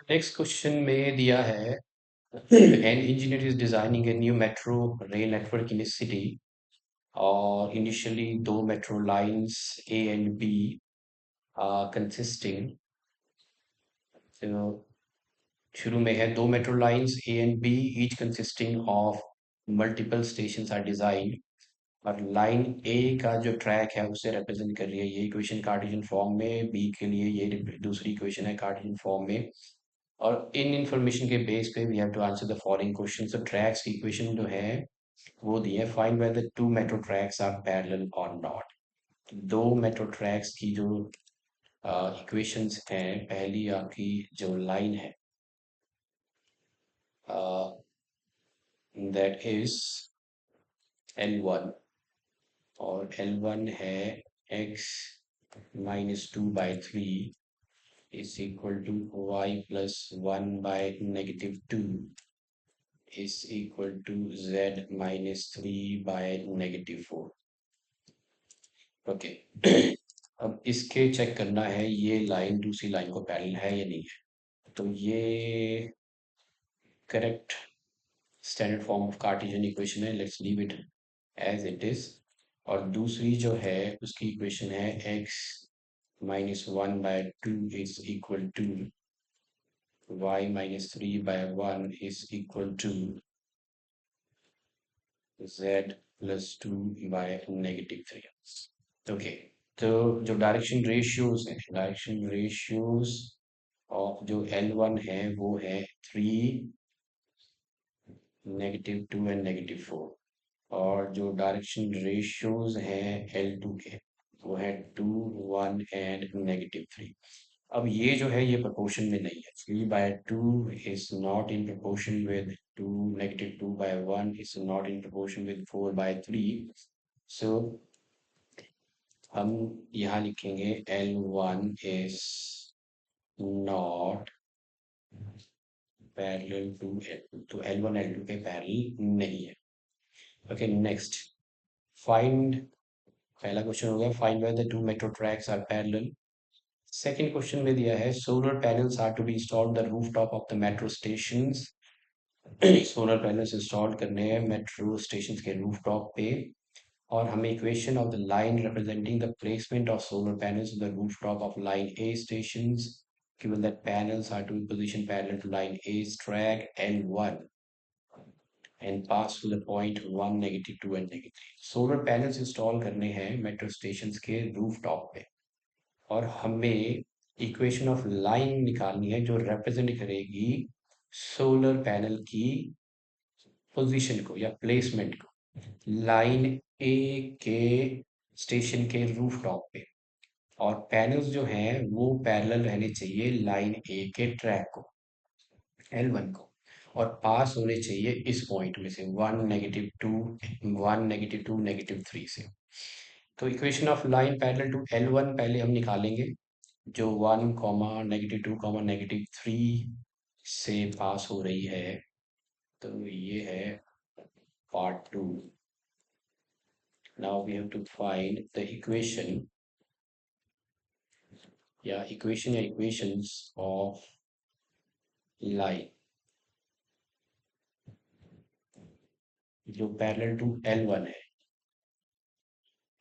Next question में दिया है an engineer is designing a new metro rail network in city और initially दो metro lines A and B consisting शुरू में है दो metro lines A and B each consisting of multiple stations are design और लाइन ए का जो track है उसे रिप्रेजेंट कर रही है ये इक्वेशन कार्टेशियन फॉर्म में, बी के लिए ये दूसरी इक्वेशन है कार्टेशियन फॉर्म में। और इन इंफॉर्मेशन के बेस पे we have to answer the following question. तो ट्रैक्स की इक्वेशन जो है वो दी है, find whether two metro tracks are parallel और नॉट। दो मेट्रो ट्रैक्स की जो इक्वेशंस हैं, पहली आपकी जो लाइन है दैट इज L1 और L1 है x -2/3 is equal to y plus 1/-2 is equal to z -3/-4। Okay. अब इसके चेक करना है ये लाइन दूसरी लाइन को पैरेलल है या नहीं है। तो ये correct standard form of Cartesian equation है, let's leave it as it is. और दूसरी जो है उसकी इक्वेशन है x -1/2 is equal to y -3/1 is equal to z +2/-3। Okay. तो जो डायरेक्शन रेशियोज ऑफ जो L1 है वो है 3, -2 एंड -4। और जो डायरेक्शन रेशियोज हैं L2 के वो है 2, 1 एंड -3। अब ये जो है ये प्रोपोर्शन में नहीं है। 3/2 is not in proportion with 2, -2/1 is not in proportion with 4/3। So हम यहाँ लिखेंगे L1 is not parallel to L2। तो L1 L2 के पैरेलल नहीं है। Okay, next find. पहला क्वेश्चन हो गया find where the two metro tracks are parallel. Second question में दिया है solar panels are to be installed the roof top of the metro stations. Solar panels install करने हैं मेट्रो स्टेशन के roof top पे। और हमें equation of the line representing the placement of solar panels the roof top of line A stations given that panels are to be positioned parallel to line A's track L1 and pass through the point 1, -2 and -3। Solar panels install करने हैं metro station के roof top पे और हमें equation of line निकालनी है जो represent करेगी सोलर पैनल की पोजीशन को या प्लेसमेंट को लाइन ए के स्टेशन के रूफ टॉप पे। और पैनल्स जो हैं वो पैरेलल रहने चाहिए लाइन ए के ट्रैक को L1 को और पास होने चाहिए इस पॉइंट में से 1, -2, 1, -2, -3 से। तो equation of line parallel to L1 पहले हम निकालेंगे जो 1, -2, -3 से पास हो रही है। तो ये है part 2। Now we have to find the equation या इक्वेशंस ऑफ लाइन जो पैरेलल टू L1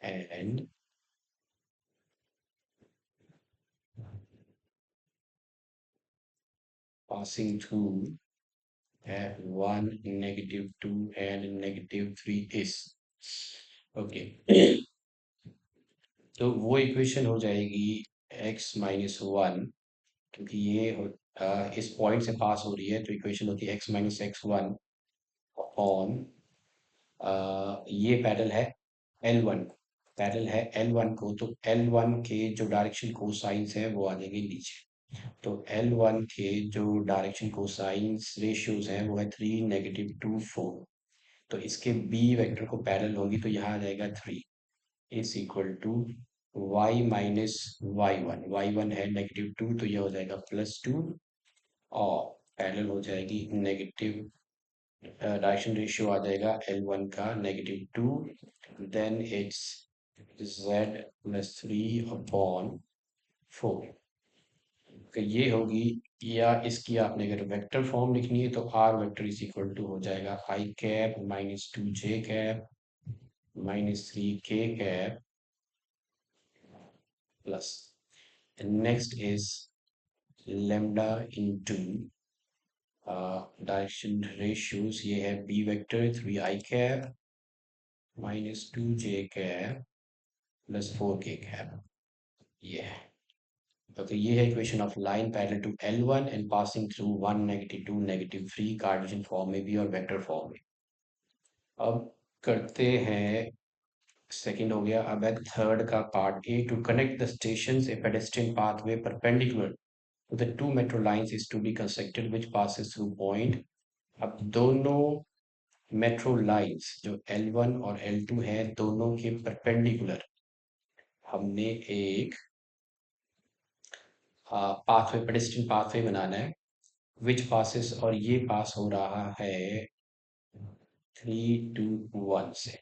है and passing through at 1, -2 and -3 is okay. तो वो इक्वेशन हो जाएगी x-1 क्योंकि ये इस पॉइंट से पास हो रही है तो इक्वेशन होती है x-x1 अपॉन ये पैरेलल है L1 को। पैरेलल है L1 को तो L1 के जो डायरेक्शन कोसाइंस है वो आ जाएंगे नीचे। तो L1 के जो डायरेक्शन कोसाइंस रेशियोज हैं वो है 3, -2, 4। तो इसके b वेक्टर को पैरेलल होगी तो यहाँ आ जाएगा 3 is equal to y -y1। y1 है -2 तो यह हो जाएगा +2 और पैरेलल हो जाएगी नेगेटिव डायरेक्शन रेशियो आ जाएगा L1 का -2 देन इट्स z +3/4। तो ये होगी या इसकी आपने अगर वेक्टर फॉर्म लिखनी है तो R vector is equal to हो जाएगा आई cap minus two J cap minus three K cap plus next is lambda into direction ratios, ये है B vector three I cap minus two J cap plus four K cap, ये है। तो ये है equation of line parallel to L1 and passing through 1 negative 2 negative 3 Cartesian form में भी और वेक्टर फॉर्म में। अब करते हैं, सेकंड हो गया। अब है थर्ड का part A, to connect the stations a pedestrian pathway perpendicular to the two metro lines is to be constructed which passes through point. अब दोनों मेट्रो लाइंस जो L1 और L2 है, दोनों के परपेंडिकुलर हमने एक पाथवे, पेडेस्ट्रियन पाथवे बनाना है विच पासिस, और ये पास हो रहा है 3 2 1 से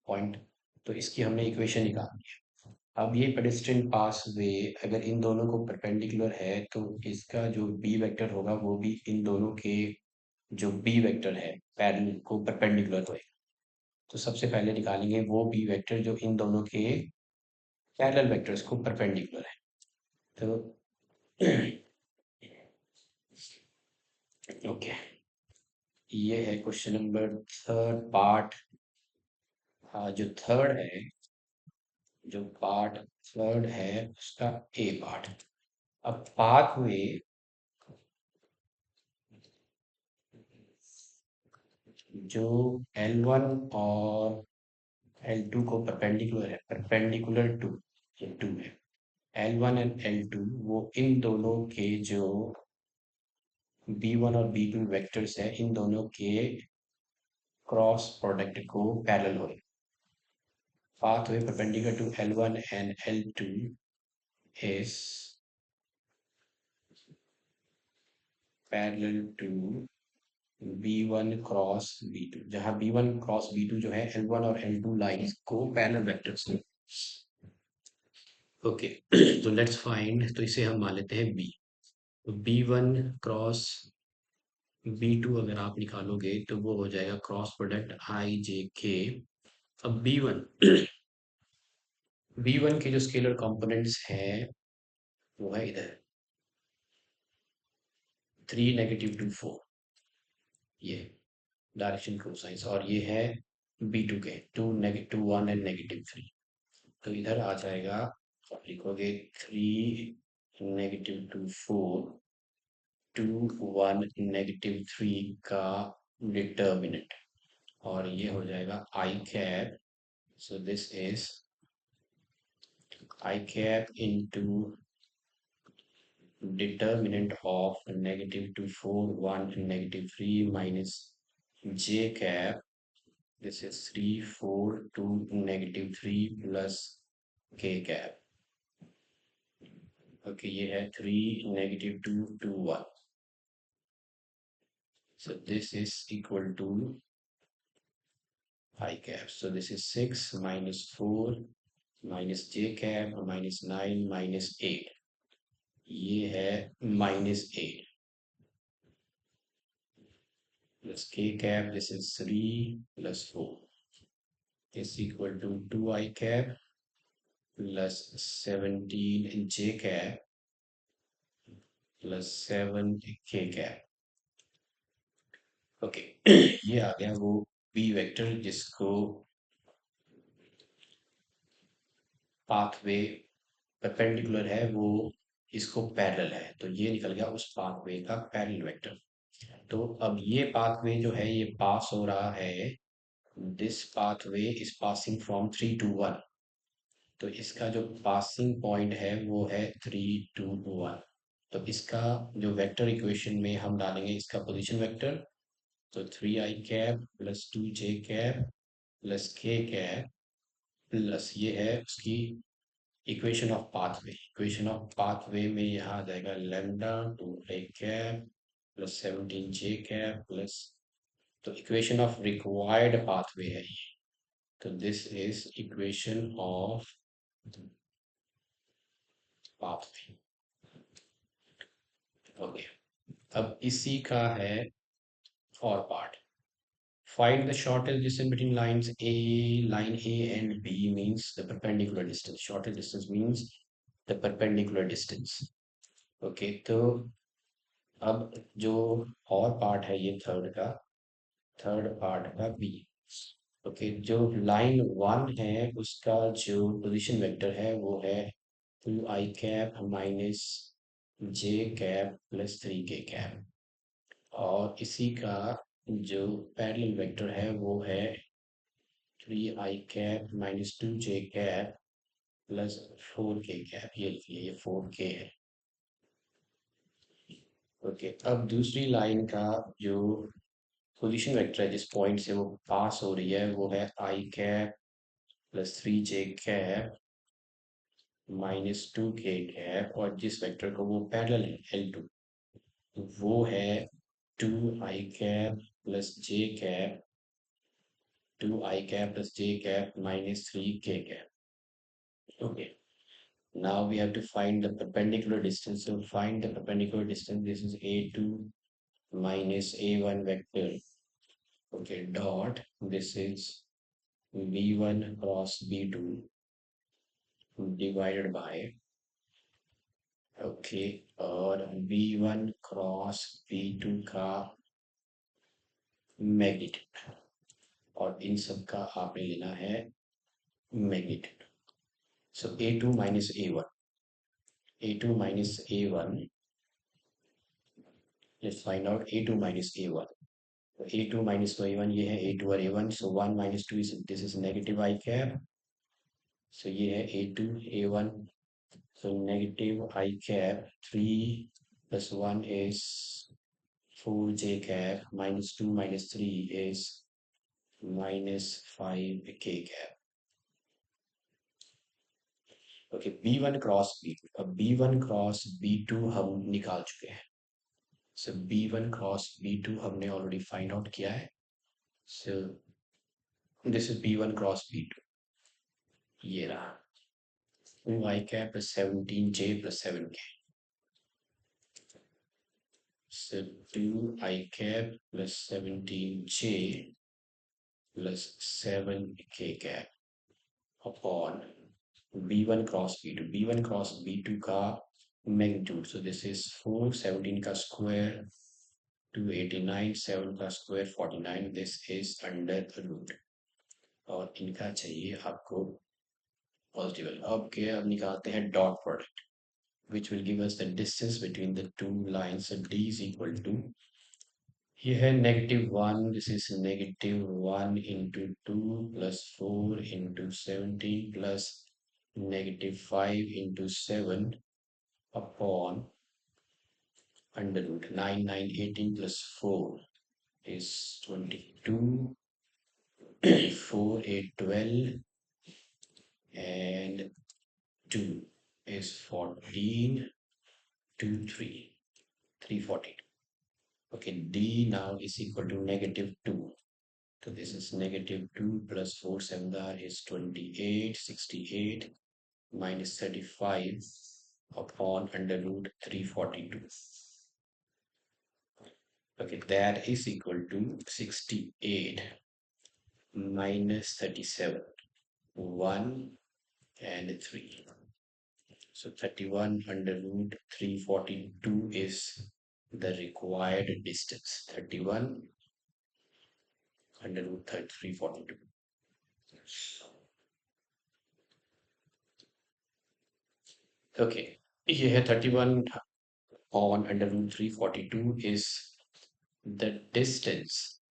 पॉइंट। तो इसकी हमने इक्वेशन निकालनी है। अब ये पेडेस्ट्रियन पास वे अगर इन दोनों को परपेंडिकुलर है तो इसका जो बी वेक्टर होगा वो भी इन दोनों के जो बी वेक्टर है पैरेलल को परपेंडिकुलर होएगा। तो सबसे पहले निकालेंगे वो बी वेक्टर जो इन दोनों के पैरेलल वेक्टर्स को परपेंडिकुलर है। तो ओके, ये है क्वेश्चन नंबर थर्ड पार्ट। जो थर्ड है, जो पार्ट थर्ड है उसका ए पार्ट। अब पाथ में जो L1 और L2 को परपेंडिकुलर है, परपेंडिकुलर टू, ये टू है, L1 एंड L2 वो इन दोनों के जो B1 और B2 वेक्टर्स है, इन दोनों के क्रॉस प्रोडक्ट को पैरेलल हो। pathway perpendicular to L1 and L2 is parallel to B1 cross B2, जहां B1 क्रॉस B2 जो है L1 और L2 लाइंस को पैरेलल वेक्टर्स में। ओके, तो लेट्स फाइंड, तो इसे हम मान लेते हैं B। तो B1 क्रॉस B2 अगर आप निकालोगे तो वो हो जाएगा क्रॉस प्रोडक्ट आई जे के। अब B1 B1 के जो स्केलर कंपोनेंट्स हैं वो है इधर 3 नेगेटिव 2 4, ये डायरेक्शन कोसाइंस, और ये है B2 के 2 नेगेटिव 1 एंड नेगेटिव 3। तो इधर आ जाएगा, आप लिखोगे 3 नेगेटिव 2 4 2 1 नेगेटिव 3 का डिटर्मिनेंट, और ये हो जाएगा आई cap. So this is i cap into determinant of negative 2 4 1 and negative 3 minus j cap, this is 3 4 2 negative 3 plus k cap। okay, ये है 3 negative 2 2 1, so this is equal to I cap, so this is 6 minus 4 minus j cap minus 9 minus 8, ये है minus 8 plus k cap, this is 3 plus 4 is equal to 2 I cap plus 17 j cap plus 7 k cap। Okay, ये आ गया वो B vector जिसको pathway perpendicular है, वो इसको parallel है, तो ये निकल गया उस पाथवे का पैरेलल वेक्टर। तो अब ये पाथवे जो है ये पास हो रहा है, this pathway is passing from 3 to 1, तो इसका जो पासिंग पॉइंट है वो है 3 2 1। तो इसका जो वेक्टर इक्वेशन में हम डालेंगे इसका पोजीशन वेक्टर, तो 3 I cap plus 2 j cap plus k cap plus ये है उसकी equation of pathway. Equation of pathway में यहाँ आ जाएगा lambda 2 I cap plus 17 j cap plus, तो इक्वेशन ऑफ रिक्वायर्ड पाथवे है ये। तो this is equation of pathway. Okay, अब इसी का है और part. Find the shortest distance between lines line A and B means the perpendicular distance. Shortest distance means the perpendicular distance. Okay, तो अब जो और पार्ट है ये थर्ड पार्ट का बी. ओके, जो लाइन वन है उसका जो पोजीशन वेक्टर है वो है 2i कैप माइनस जे कैप प्लस 3k कैप. और इसी का जो पैरेलल वेक्टर है वो है 3i cap minus 2j cap plus 4k cap. ये लिखिए, ये 4k है. ओके, अब दूसरी लाइन का जो पोजीशन वेक्टर है जिस पॉइंट से वो पास हो रही है वो है i cap plus 3j cap minus 2k cap. और जिस वेक्टर को वो पैरेलल है L2, वो है 2i cap plus j cap 2i cap plus j cap minus 3k cap. Okay. Now we have to find the perpendicular distance. So find the perpendicular distance. This is A2 minus A1 vector. Okay, dot. This is B1 cross B2 divided by, okay, और B1 cross B2 का magnitude. और इन सब का आपने लेना है magnitude. So A2 minus A1. Let's find out A2 minus A1. A2 minus A1 ये है A2 और A1. So 1 minus 2 is this is negative I cap. So ये है A2 A1. So negative I cap 3 plus 1 is 4j cap minus 2 minus 3 is minus 5k cap. Okay, B1 cross B2. अब B1 cross B2 हम निकाल चुके हैं. सो B1 cross B2 हमने already find out किया है. सो this is B1 cross B2. ये रहा 2i cap plus 17j plus 7k. So 2i cap plus 17j plus 7k cap upon B1 cross B2. B1 cross B2 का magnitude. So this is 4, 17 का square 289, 7 का square 49. This is under root. और इनका चाहिए आपको positive. अब निकालते हैं dot product which will give us the distance between the two lines. So d is equal to, ये है -1. This is -1 into 2 plus 4 into 17 plus -5 into 7 upon under root 9, 9, 18 plus 4 is 22, 4, 8, 12 and 2 is 14, 2, 3, 342. Okay, d now is equal to -2. So this is -2 plus 4 7 is 28, 68 minus 35 upon under root 342. Okay, that is equal to 68 minus 37, 1 and 3. So 31 under root 342 is the required distance. 31 under root 342. Okay, ये है 31 on under root 342 is the distance